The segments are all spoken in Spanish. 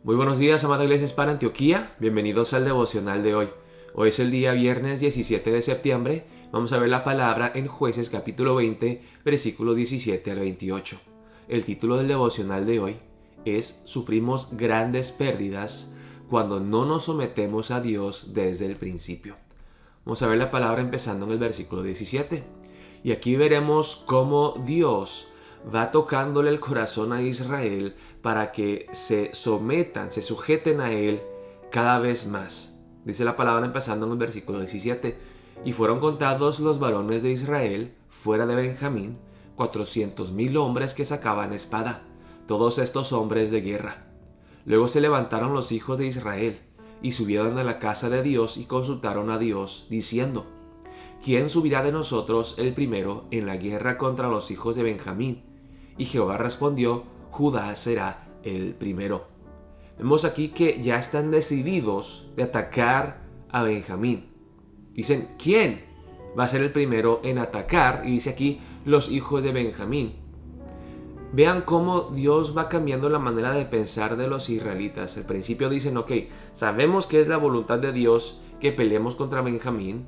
Muy buenos días, amada Iglesia Hispana Antioquía. Bienvenidos al devocional de hoy. Hoy es el día viernes 17 de septiembre. Vamos a ver la palabra en Jueces capítulo 20, versículos 17 al 28. El título del devocional de hoy es Sufrimos grandes pérdidas cuando no nos sometemos a Dios desde el principio. Vamos a ver la palabra empezando en el versículo 17. Y aquí veremos cómo Dios va tocándole el corazón a Israel para que se sometan, se sujeten a Él cada vez más. Dice la palabra empezando en el versículo 17. Y fueron contados los varones de Israel, fuera de Benjamín, 400,000 hombres que sacaban espada, todos estos hombres de guerra. Luego se levantaron los hijos de Israel, y subieron a la casa de Dios y consultaron a Dios, diciendo: ¿Quién subirá de nosotros el primero en la guerra contra los hijos de Benjamín? Y Jehová respondió: Judá será el primero. Vemos aquí que ya están decididos de atacar a Benjamín. Dicen, ¿quién va a ser el primero en atacar? Y dice aquí, los hijos de Benjamín. Vean cómo Dios va cambiando la manera de pensar de los israelitas. Al principio dicen, ok, sabemos que es la voluntad de Dios que peleemos contra Benjamín.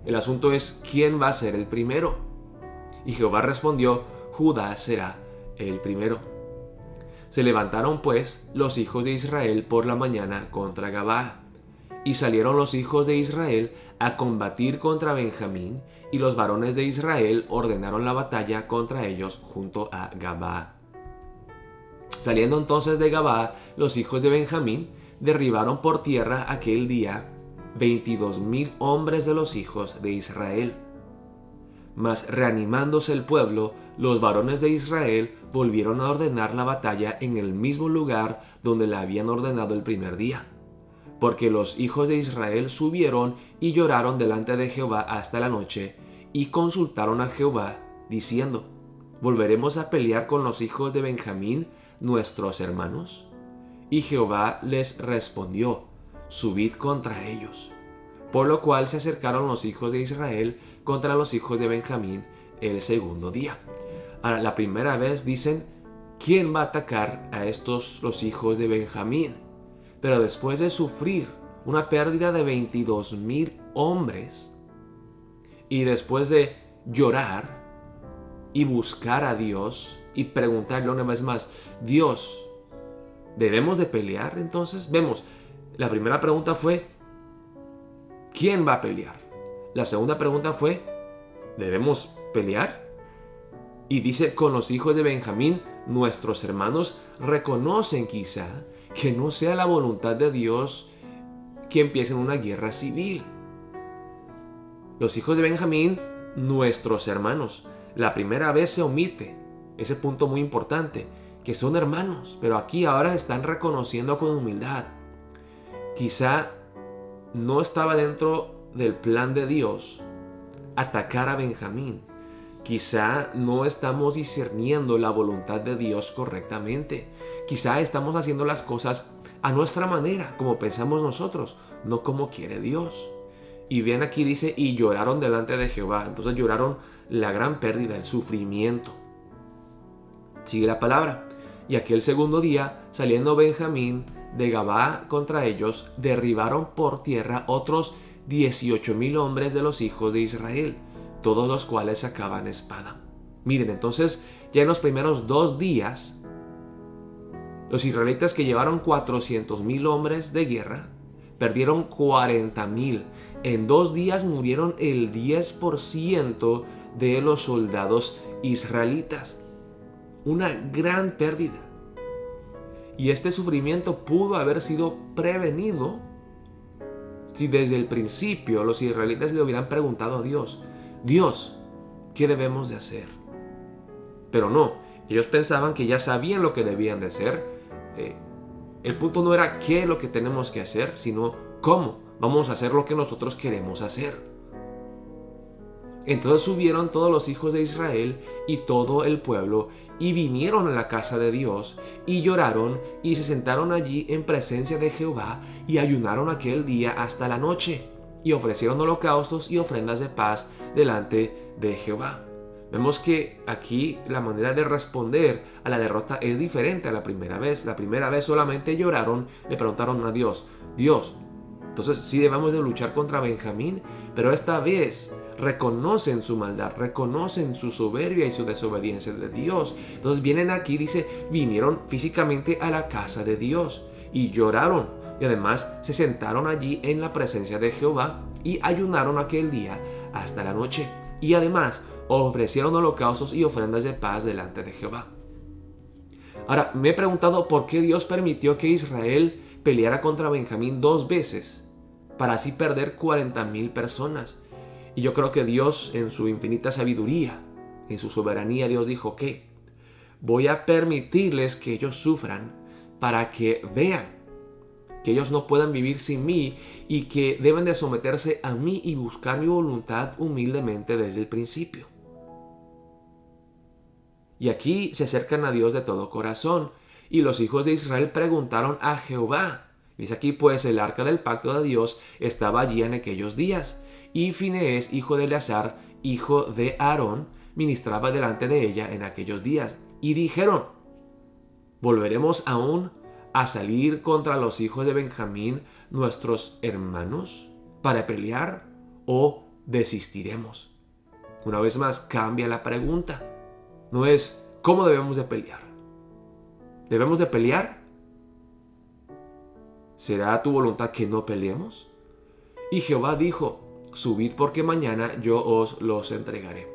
El asunto es, ¿quién va a ser el primero? Y Jehová respondió: Judá será el primero. Se levantaron pues los hijos de Israel por la mañana contra Gabaa. Y salieron los hijos de Israel a combatir contra Benjamín, y los varones de Israel ordenaron la batalla contra ellos junto a Gabaa. Saliendo entonces de Gabaa, los hijos de Benjamín derribaron por tierra aquel día 22,000 hombres de los hijos de Israel. Mas reanimándose el pueblo, los varones de Israel volvieron a ordenar la batalla en el mismo lugar donde la habían ordenado el primer día. Porque los hijos de Israel subieron y lloraron delante de Jehová hasta la noche, y consultaron a Jehová, diciendo: ¿Volveremos a pelear con los hijos de Benjamín, nuestros hermanos? Y Jehová les respondió: Subid contra ellos. Por lo cual se acercaron los hijos de Israel contra los hijos de Benjamín el segundo día. Ahora, la primera vez dicen, ¿quién va a atacar a estos los hijos de Benjamín? Pero después de sufrir una pérdida de 22,000 hombres, y después de llorar y buscar a Dios y preguntarle una vez más, Dios, ¿debemos de pelear? Entonces vemos, la primera pregunta fue, ¿quién va a pelear? La segunda pregunta fue, ¿debemos pelear? Y dice, con los hijos de Benjamín, nuestros hermanos reconocen quizá que no sea la voluntad de Dios que empiecen una guerra civil. Los hijos de Benjamín, nuestros hermanos. La primera vez se omite ese punto muy importante, que son hermanos, pero aquí ahora están reconociendo con humildad. Quizá no estaba dentro del plan de Dios atacar a Benjamín. Quizá no estamos discerniendo la voluntad de Dios correctamente. Quizá estamos haciendo las cosas a nuestra manera, como pensamos nosotros, no como quiere Dios. Y bien aquí dice, y lloraron delante de Jehová. Entonces lloraron la gran pérdida, el sufrimiento. Sigue la palabra. Y aquel segundo día, saliendo Benjamín de Gabaa contra ellos, derribaron por tierra otros 18,000 hombres de los hijos de Israel, todos los cuales sacaban espada. Miren, entonces ya en los primeros 2 días, los israelitas que llevaron 400,000 hombres de guerra, perdieron 40,000. En 2 días murieron el 10% de los soldados israelitas. Una gran pérdida. Y este sufrimiento pudo haber sido prevenido si desde el principio los israelitas le hubieran preguntado a Dios, Dios, ¿qué debemos de hacer? Pero no, ellos pensaban que ya sabían lo que debían de hacer. El punto no era qué es lo que tenemos que hacer, sino cómo vamos a hacer lo que nosotros queremos hacer. Entonces subieron todos los hijos de Israel y todo el pueblo y vinieron a la casa de Dios y lloraron y se sentaron allí en presencia de Jehová y ayunaron aquel día hasta la noche y ofrecieron holocaustos y ofrendas de paz delante de Jehová. Vemos que aquí la manera de responder a la derrota es diferente a la primera vez. La primera vez solamente lloraron, le preguntaron a Dios, entonces sí debemos de luchar contra Benjamín, pero esta vez reconocen su maldad, reconocen su soberbia y su desobediencia de Dios. Entonces vienen aquí, dice, vinieron físicamente a la casa de Dios y lloraron. Y además se sentaron allí en la presencia de Jehová y ayunaron aquel día hasta la noche. Y además ofrecieron holocaustos y ofrendas de paz delante de Jehová. Ahora, me he preguntado por qué Dios permitió que Israel peleara contra Benjamín 2 veces para así perder 40,000 personas. Y yo creo que Dios, en su infinita sabiduría, en su soberanía, Dios dijo que voy a permitirles que ellos sufran para que vean que ellos no puedan vivir sin mí y que deben de someterse a mí y buscar mi voluntad humildemente desde el principio. Y aquí se acercan a Dios de todo corazón. Y los hijos de Israel preguntaron a Jehová. Dice aquí, pues el arca del pacto de Dios estaba allí en aquellos días. Y Finees, hijo de Eleazar, hijo de Aarón, ministraba delante de ella en aquellos días. Y dijeron, ¿volveremos aún a salir contra los hijos de Benjamín, nuestros hermanos, para pelear, o desistiremos? Una vez más cambia la pregunta. No es ¿cómo debemos de pelear? ¿Debemos de pelear? ¿Será tu voluntad que no peleemos? Y Jehová dijo, subid porque mañana yo os los entregaré.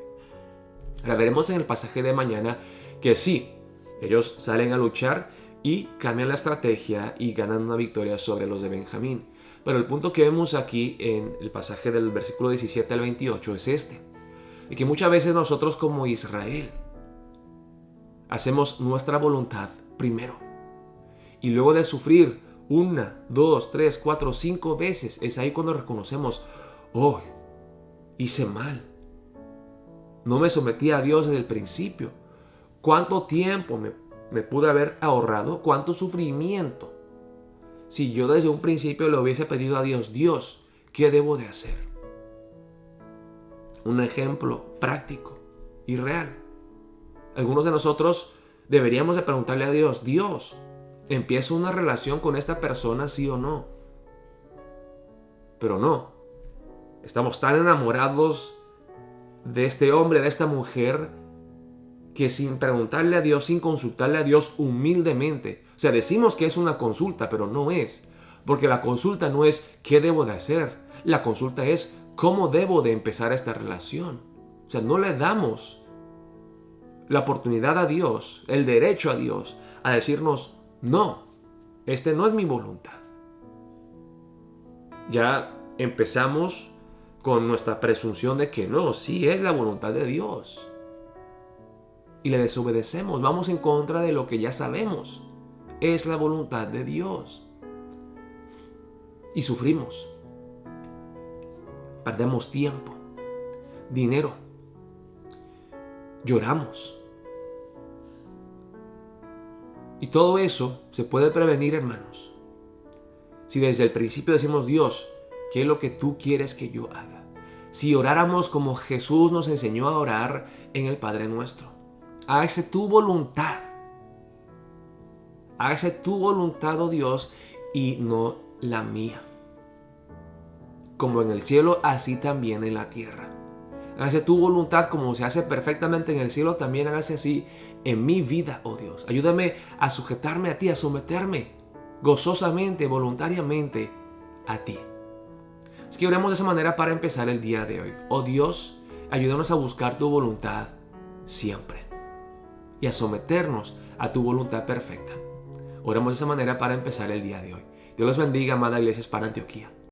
Ahora veremos en el pasaje de mañana que sí, ellos salen a luchar y cambian la estrategia y ganan una victoria sobre los de Benjamín. Pero el punto que vemos aquí en el pasaje del versículo 17 al 28 es este. Y que muchas veces nosotros como Israel hacemos nuestra voluntad primero. Y luego de sufrir 1, 2, 3, 4, 5 veces, es ahí cuando reconocemos, hice mal. No me sometí a Dios desde el principio. ¿Cuánto tiempo me pude haber ahorrado? ¿Cuánto sufrimiento? Si yo desde un principio le hubiese pedido a Dios, ¿qué debo de hacer? Un ejemplo práctico y real. Algunos de nosotros deberíamos de preguntarle a Dios, ¿empiezo una relación con esta persona, sí o no? Pero no. Estamos tan enamorados de este hombre, de esta mujer, que sin preguntarle a Dios, sin consultarle a Dios humildemente, o sea, decimos que es una consulta, pero no es. Porque la consulta no es ¿qué debo de hacer? La consulta es ¿cómo debo de empezar esta relación? O sea, no le damos la oportunidad a Dios, el derecho a Dios, a decirnos, no, este no es mi voluntad. Ya empezamos con nuestra presunción de que no, sí es la voluntad de Dios. Y le desobedecemos, vamos en contra de lo que ya sabemos. Es la voluntad de Dios. Y sufrimos. Perdemos tiempo, dinero. Lloramos. Y todo eso se puede prevenir, hermanos, si desde el principio decimos, Dios, ¿qué es lo que tú quieres que yo haga? Si oráramos como Jesús nos enseñó a orar en el Padre Nuestro. Hágase tu voluntad. Hágase tu voluntad, oh Dios, y no la mía. Como en el cielo, así también en la tierra. Hágase tu voluntad como se hace perfectamente en el cielo, también hágase así en mi vida, oh Dios. Ayúdame a sujetarme a ti, a someterme gozosamente, voluntariamente a ti. Es que oremos de esa manera para empezar el día de hoy. Oh Dios, ayúdanos a buscar tu voluntad siempre y a someternos a tu voluntad perfecta. Oremos de esa manera para empezar el día de hoy. Dios los bendiga, amada Iglesia Hispana Antioquía.